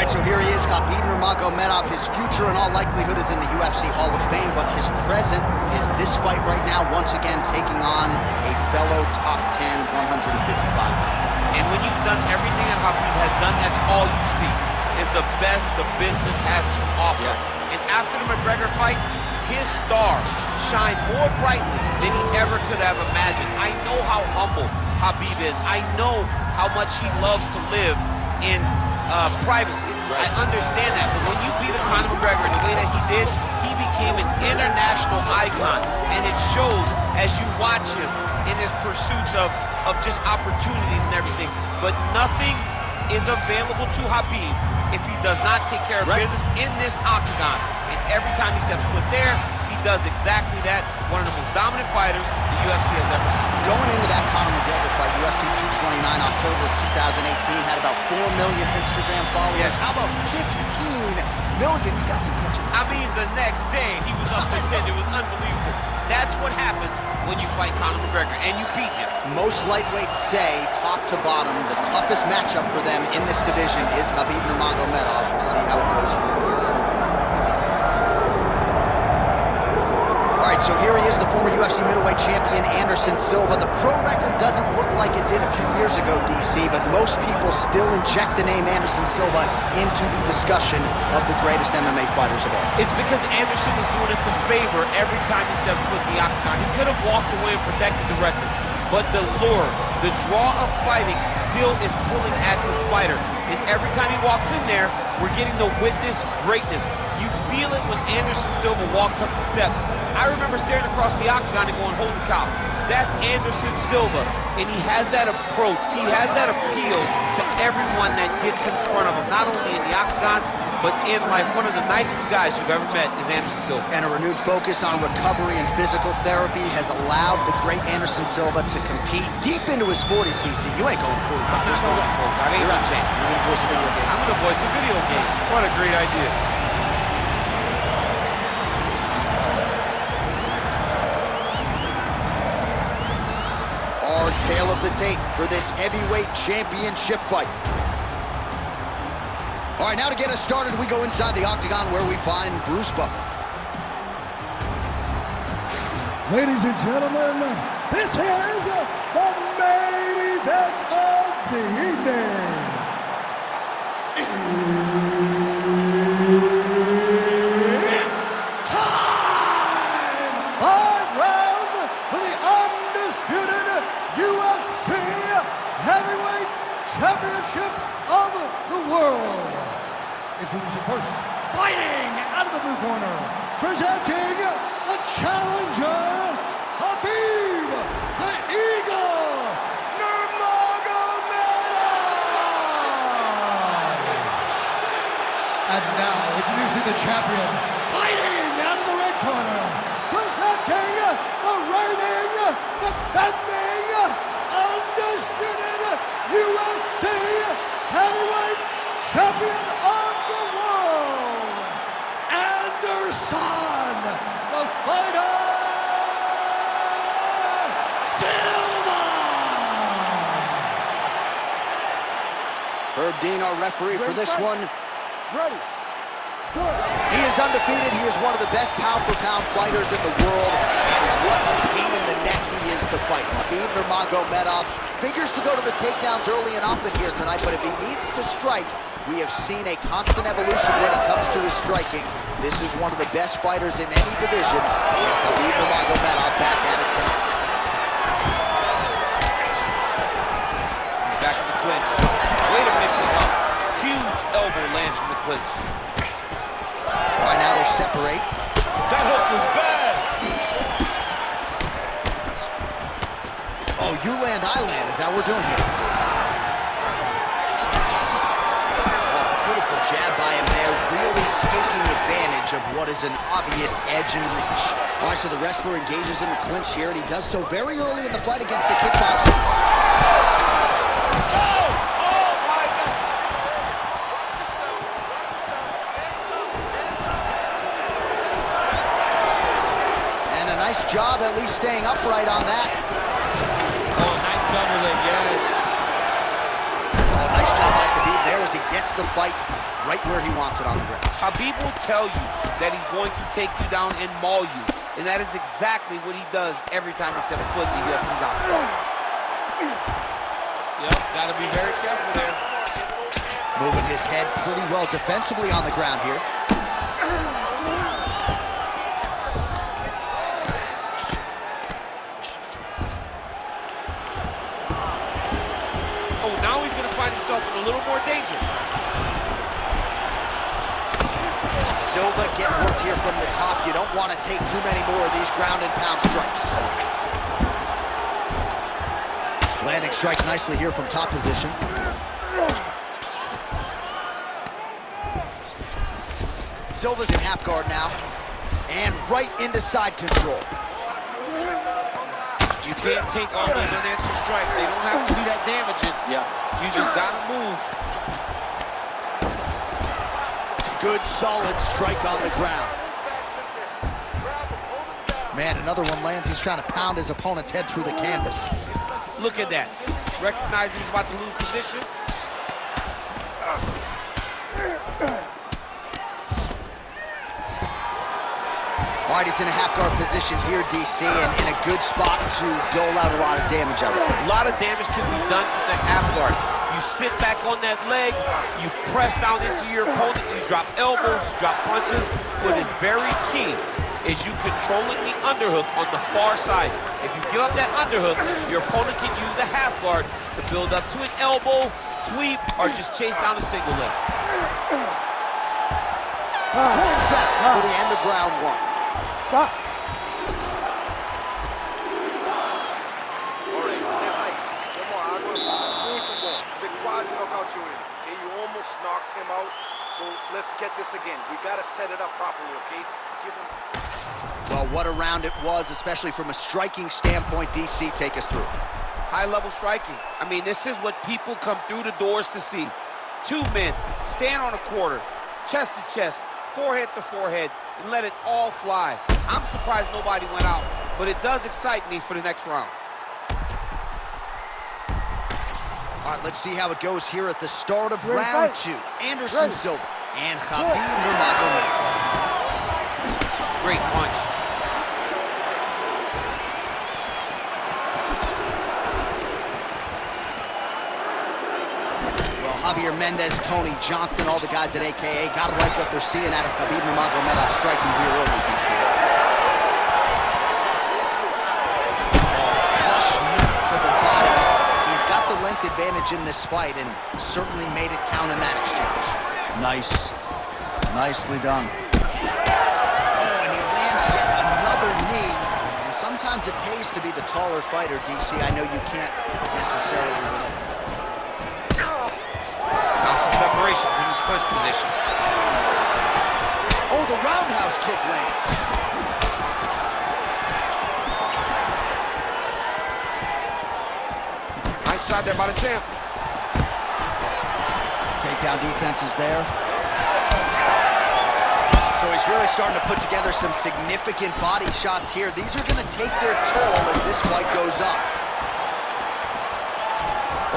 So here he is, Khabib Nurmagomedov. His future in all likelihood is in the UFC Hall of Fame, but his present is this fight right now, once again taking on a fellow top 10, 155. And when you've done everything that Khabib has done, that's all you see, is the best the business has to offer. Yeah. And after the McGregor fight, his star shined more brightly than he ever could have imagined. I know how humble Khabib is. I know how much he loves to live in privacy. Right. I understand that, but when you beat Conor McGregor in the way that he did, he became an international icon, and it shows as you watch him in his pursuits of just opportunities and everything. But nothing is available to Khabib if he does not take care of business in this octagon. And every time he steps foot there, he does exactly that. One of the most dominant fighters the UFC has ever seen. Going into that Conor McGregor fight, UFC 229, October of 2018, had about 4 million Instagram followers. Yes. How about 15 million? You got some catching. I mean, the next day, he was up to 10. It was unbelievable. That's what happens when you fight Conor McGregor, and you beat him. Most lightweights say, top to bottom, the toughest matchup for them in this division is Khabib Nurmagomedov. We'll see how it goes from here tonight. So here he is, the former UFC middleweight champion, Anderson Silva. The pro record doesn't look like it did a few years ago, DC, but most people still inject the name Anderson Silva into the discussion of the greatest MMA fighters of all time. It's because Anderson is doing us a favor every time he steps foot in the octagon. He could have walked away and protected the record, but the lure, the draw of fighting still is pulling at this fighter. And every time he walks in there, we're getting to witness greatness. You feel it when Anderson Silva walks up the steps. I remember staring across the octagon and going, holy cow, that's Anderson Silva. And he has that approach, he has that appeal to everyone that gets in front of him, not only in the octagon, but in life. One of the nicest guys you've ever met is Anderson Silva. And a renewed focus on recovery and physical therapy has allowed the great Anderson Silva to compete deep into his 40s, DC. You ain't going 45. There's no way. I ain't gonna change. You're gonna voice a video game. I'm gonna voice a video game. What a great idea. Tale of the tape for this heavyweight championship fight. All right, now to get us started, we go inside the octagon where we find Bruce Buffer. Ladies and gentlemen, this is the main event of the evening. It's time! 5 rounds for the undisputed UFC Heavyweight Championship of the world. Introducing first, fighting out of the blue corner, presenting the challenger, Khabib, the Eagle, Nurmagomedov. And now, introducing the champion, fighting out of the red corner, presenting the reigning, defending, undisputed UFC Heavyweight Champion of the world, Anderson, the Spider Silva. Herb Dean, our referee for this one. Ready. Good. He is undefeated. He is one of the best pound-for-pound fighters in the world. And what a pain in the neck he is to fight. Khabib Nurmagomedov figures to go to the takedowns early and often here tonight, but if he needs to strike, we have seen a constant evolution when it comes to his striking. This is one of the best fighters in any division, and Khabib Nurmagomedov back at it tonight. Back in the clinch. Way to mix it up. Huge elbow lands from the clinch. Right now they separate. That hook was bad. Oh, you land, I land. Is that what we're doing here? Oh, beautiful jab by him there, really taking advantage of what is an obvious edge and reach. All right, so the wrestler engages in the clinch here, and he does so very early in the fight against the kickboxer. Nice job at least staying upright on that. Oh, nice double leg, yes. Oh, nice job by Khabib there. there as he gets the fight right where he wants it on the grass. Khabib will tell you that he's going to take you down and maul you. And that is exactly what he does every time he steps foot in the UFC's octagon. Yep, gotta be very careful there. Moving his head pretty well defensively on the ground here. Oh, now he's gonna find himself in a little more danger. Silva getting worked here from the top. You don't want to take too many more of these ground and pound strikes. Landing strikes nicely here from top position. Silva's in half guard now. And right into side control. You can't take all those unanswered strikes. They don't have to be that damaging. Yeah. You just gotta move. Good, solid strike on the ground. Man, another one lands. He's trying to pound his opponent's head through the canvas. Look at that. Recognizing he's about to lose position. All right, he's in a half-guard position here, DC, and in a good spot to dole out a lot of damage out of it. A lot of damage can be done from the half guard. You sit back on that leg, you press down into your opponent, you drop elbows, you drop punches. What is very key is you controlling the underhook on the far side. If you give up that underhook, your opponent can use the half guard to build up to an elbow, sweep, or just chase down a single leg. Points out for the end of round one. Stop. Quasi nocauteou ele. Okay, you almost knocked him out. So let's get this again. We gotta set it up properly, okay? Give him. Well, what a round it was, especially from a striking standpoint. DC, take us through. High-level striking. I mean, this is what people come through the doors to see. Two men stand on a quarter, chest to chest, forehead to forehead, and let it all fly. I'm surprised nobody went out, but it does excite me for the next round. All right, let's see how it goes here at the start of round two. Anderson Silva and Khabib Nurmagomedov. Great punch. Well, Javier Mendez, Tony Johnson, all the guys at AKA, gotta like what they're seeing out of Khabib Nurmagomedov striking here early, DC. Flush knee to the body. He's got the length advantage in this fight and certainly made it count in that exchange. Nice. Nicely done. Oh, and he lands yet another knee. And sometimes it pays to be the taller fighter, DC. I know you can't necessarily relate. Now some separation from his clinch position. Oh, the roundhouse kick lands. Nice shot there by the champ. Takedown defense is there. So he's really starting to put together some significant body shots here. These are going to take their toll as this fight goes up.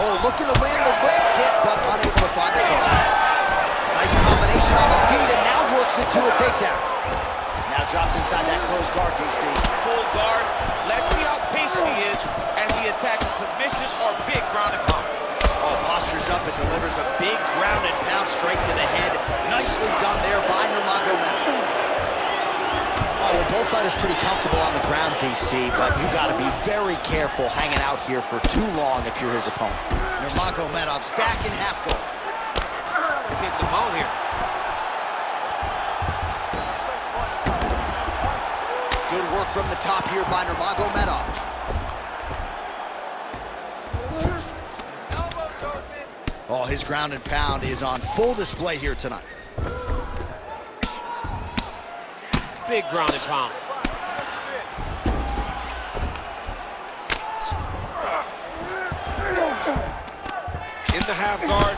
Oh, looking to land the leg kick, but unable to find the target. Nice combination on the feet, and now works it to a takedown. Now drops inside that closed guard, DC. Full guard. Let's see how patient he is as he attacks a submission or big ground and pound. Oh, postures up and delivers a big ground and pound straight to the head. Nicely done there by Nurmagomedov. Oh, well, both fighters pretty comfortable on the ground, DC, but you got to be very careful hanging out here for too long if you're his opponent. Nurmagomedov's back in half guard. Look at the mount here. Good work from the top here by Nurmagomedov. Oh, his ground and pound is on full display here tonight. Big ground and pound. In the half guard.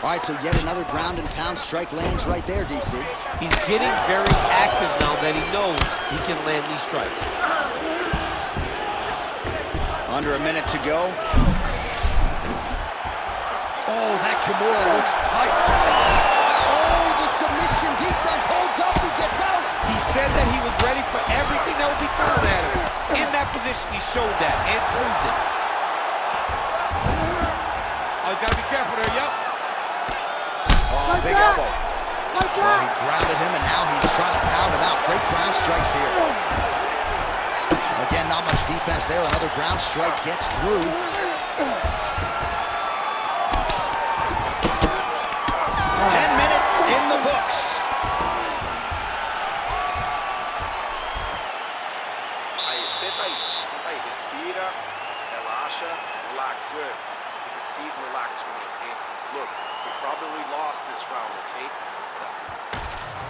All right, so yet another ground and pound strike lands right there, DC. He's getting very active now that he knows he can land these strikes. Under a minute to go. Oh, that Kimura looks tight. Oh, the submission defense holds up. He gets out. He said that he was ready for everything that would be thrown at him. In that position, he showed that and proved it. Oh, he's got to be careful there, yep. Oh, big elbow. Well, he grounded him, and now he's trying to pound him out. Great ground strikes here. Again, not much defense there. Another ground strike gets through. 10 minutes in the books. Aí, senta aí, respira, relaxa, relax, good. Take a seat, relax for me, okay? Look, we probably lost this round, okay?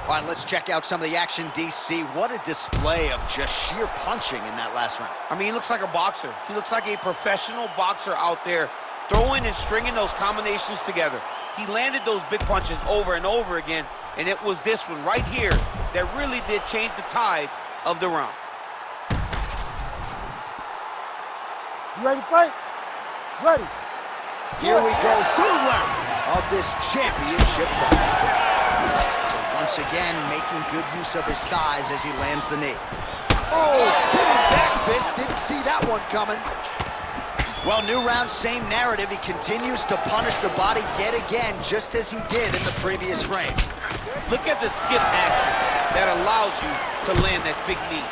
All right, let's check out some of the action, DC. What a display of just sheer punching in that last round. I mean, he looks like a boxer. He looks like a professional boxer out there, throwing and stringing those combinations together. He landed those big punches over and over again, and it was this one right here that really did change the tide of the round. You ready to fight? Ready. Here we go, third round of this championship fight. So once again, making good use of his size as he lands the knee. Oh, spinning back fist, didn't see that one coming. Well, new round, same narrative. He continues to punish the body yet again, just as he did in the previous frame. Look at the skip action that allows you to land that big knee.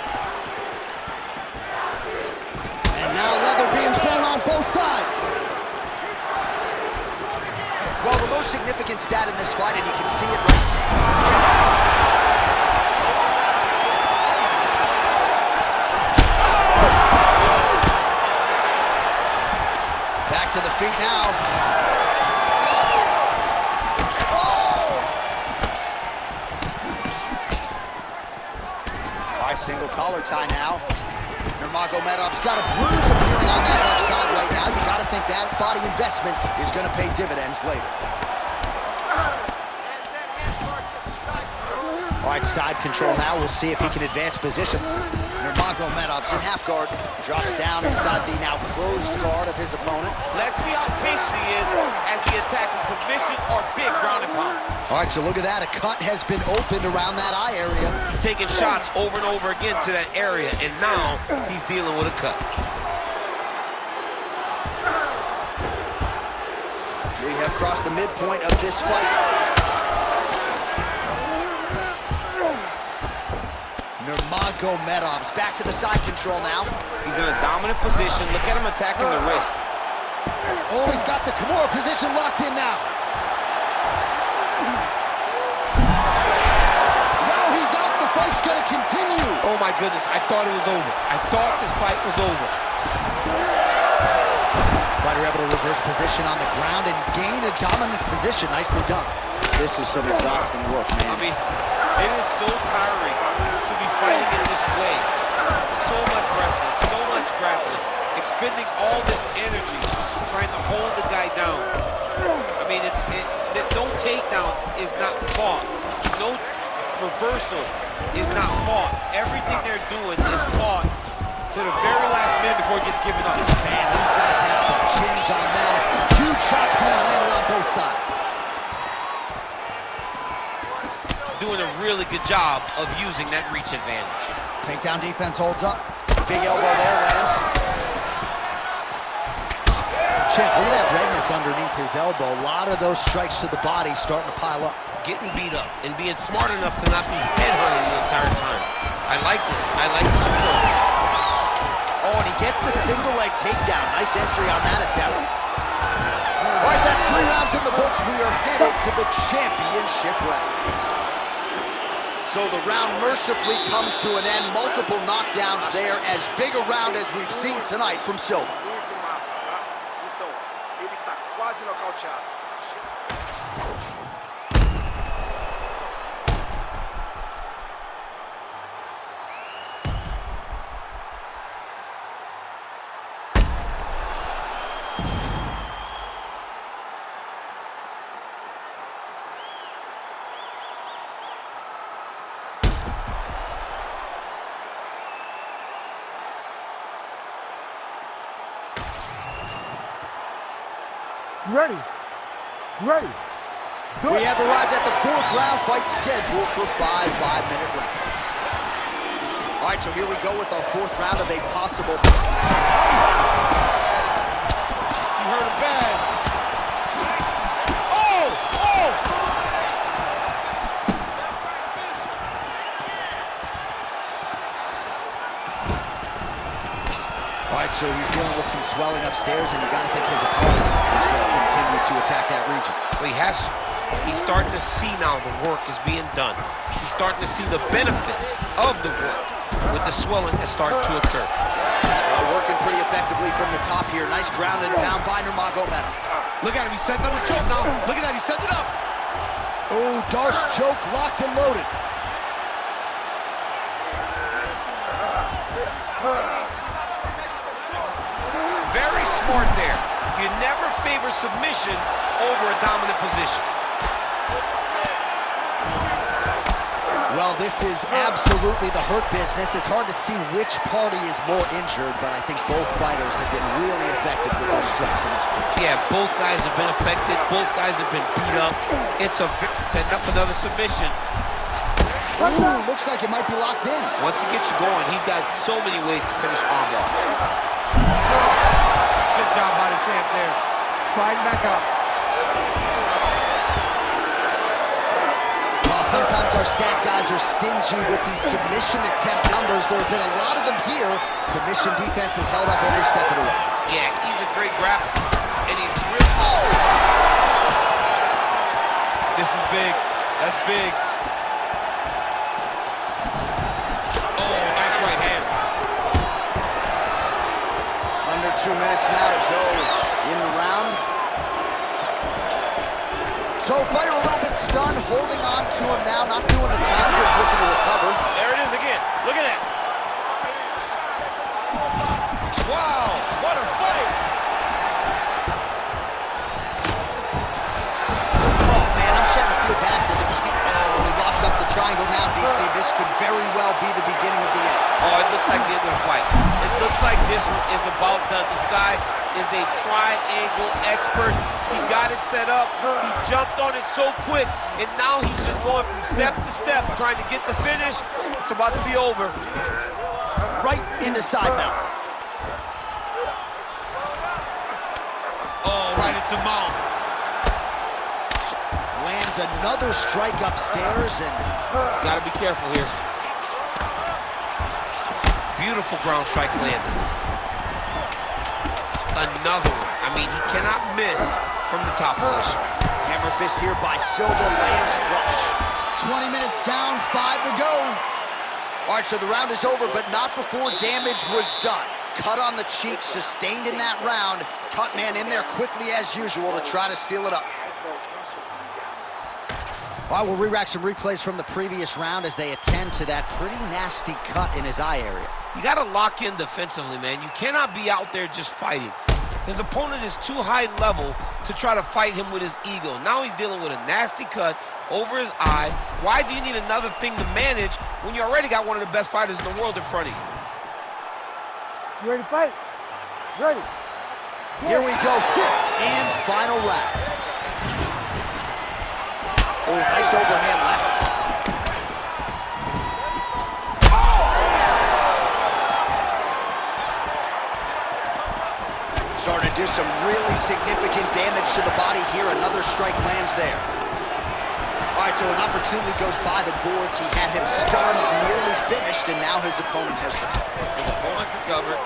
And now leather being thrown on both sides. Well, the most significant stat in this fight, and you can see it right. Back to the feet now. Oh! All right, single collar tie now. Nurmagomedov's got a bruise appearing on that left side right now. You got to think that body investment is going to pay dividends later. All right, side control now. We'll see if he can advance position. Nurmagomedov's in half guard. Drops down inside the now closed guard of his opponent. Let's see how patient he is as he attacks a submission or big ground and pound. All right, so look at that. A cut has been opened around that eye area. He's taking shots over and over again to that area, and now he's dealing with a cut. We have crossed the midpoint of this fight. Nurmagomedov's back to the side control now. He's in a dominant position. Look at him attacking the wrist. Oh, he's got the Kimura position locked in now. Now he's out. The fight's going to continue. Oh, my goodness. I thought it was over. I thought this fight was over. Fighter able to reverse position on the ground and gain a dominant position. Nicely done. This is some exhausting work, man. I mean, it is so tiring to be fighting in this way. So much wrestling, so much grappling, expending all this energy trying to hold the guy down. I mean, no takedown is not fought. No reversal is not fought. Everything they're doing is fought to the very last minute before it gets given up. Man, these guys have some chins on them. Huge shots being landed on both sides. Doing a really good job of using that reach advantage. Takedown defense holds up. Big elbow there, lands. Champ, look at that redness underneath his elbow. A lot of those strikes to the body starting to pile up. Getting beat up and being smart enough to not be headhunting the entire time. I like this. I like this approach. Oh, and he gets the single leg takedown. Nice entry on that attempt. All right, that's 3 rounds in the books. We are headed to the championship rounds. So the round mercifully comes to an end. Multiple knockdowns there. As big a round as we've seen tonight from Silva. Muito massa, tá? Então, ele tá quase nocauteado. You ready? You ready? We have arrived at the 4th round fight scheduled for 5 5-minute rounds. All right, so here we go with our 4th round of a possible... You heard it bad. Oh! Oh! All right, so he's dealing with some swelling upstairs, and you got to think his opponent is going to continue to attack that region. Well, he has to. He's starting to see now the work is being done. He's starting to see the benefits of the work with the swelling that's starting to occur. Well, working pretty effectively from the top here. Nice ground and pound by Nurmagomedov. Look at him. He's setting up the choke now. Look at that. He's setting it up. Oh, Darce choke locked and loaded. Very smart there. You never favor submission over a dominant position. Well, this is absolutely the hurt business. It's hard to see which party is more injured, but I think both fighters have been really effective with their strikes in this fight. Yeah, both guys have been affected. Both guys have been beat up. It's setting up another submission. Ooh, looks like it might be locked in. Once he gets you going, he's got so many ways to finish armbars. Good job by the champ there. Sliding back up. While sometimes our stat guys are stingy with these submission attempt numbers, there have been a lot of them here. Submission defense has held up every step of the way. Yeah, he's a great grappler, and he's really... Oh! This is big. That's big. Oh, nice right hand. Under 2 minutes now to go in the round. So fighter a little bit stunned, holding on to him now, not doing a ton, just looking to recover. There it is again. Look at that. Wow, what a fight. Oh man, I'm starting to feel bad for the... Oh, he locks up the triangle now, DC. This could very well be the beginning of the end. Oh, it looks like the end of the fight. It looks like this one is about done. This guy is a triangle expert. He got it set up. He jumped on it so quick, and now he's just going from step to step, trying to get the finish. It's about to be over. Right into side now. Oh, right into mount. Lands another strike upstairs, and... He's got to be careful here. Beautiful ground strikes landed. Another one. I mean, he cannot miss from the top position. Hammer fist here by Silva, lands flush. 20 minutes down, 5 to go. All right, so the round is over, but not before damage was done. Cut on the cheek, sustained in that round. Cut man in there quickly as usual to try to seal it up. All right, we'll re-rack some replays from the previous round as they attend to that pretty nasty cut in his eye area. You got to lock in defensively, man. You cannot be out there just fighting. His opponent is too high level to try to fight him with his ego. Now he's dealing with a nasty cut over his eye. Why do you need another thing to manage when you already got one of the best fighters in the world in front of you? You ready to fight? Ready. Here we go, 5th and final round. Oh, nice overhand left. Starting to do some really significant damage to the body here. Another strike lands there. All right, so an opportunity goes by the boards. He had him stunned, nearly finished, and now his opponent has... His opponent recovered.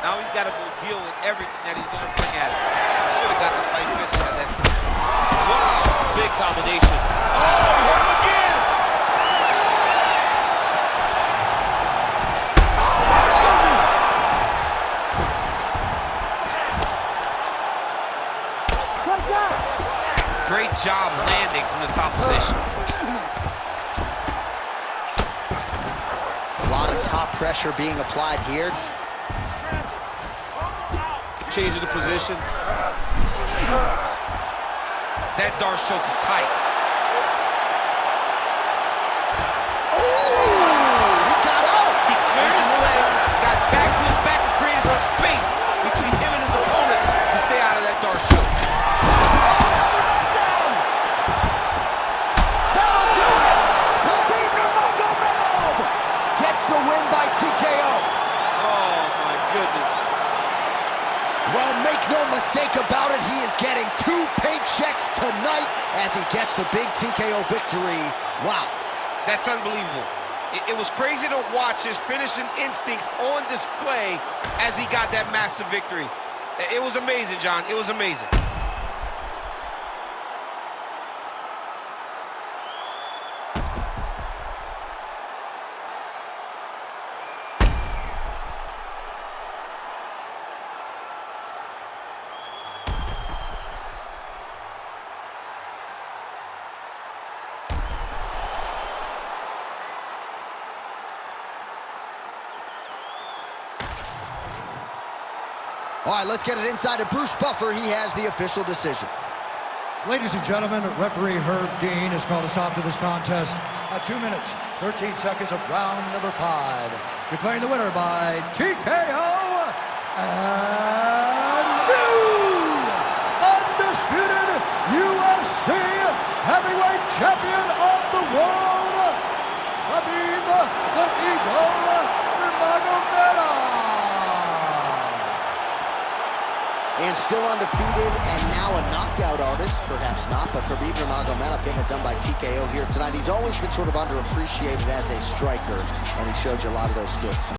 Now he's got to go deal with everything that he's going to bring at him. He should have got the fight finished at that point. Wow, big combination. Oh, he hurt him again! Great job landing from the top position. A lot of top pressure being applied here. Change of the position. That Darce choke is tight. Oh, he got out. He cleared his leg, got back to his back, and created some space between him and his opponent to stay out of that Darce choke. Another knockdown. Make no mistake about it, he is getting 2 paychecks tonight as he gets the big TKO victory. Wow. That's unbelievable. It was crazy to watch his finishing instincts on display as he got that massive victory. It was amazing, John. It was amazing. All right, let's get it inside to Bruce Buffer. He has the official decision. Ladies and gentlemen, referee Herb Dean has called a stop to this contest at 2 minutes, 13 seconds of round number 5. Declaring the winner by TKO and new undisputed UFC heavyweight champion of the world, Khabib the Eagle Nurmagomedov. And still undefeated, and now a knockout artist. Perhaps not, but Khabib Nurmagomedov getting it done by TKO here tonight. He's always been sort of underappreciated as a striker, and he showed you a lot of those skills tonight.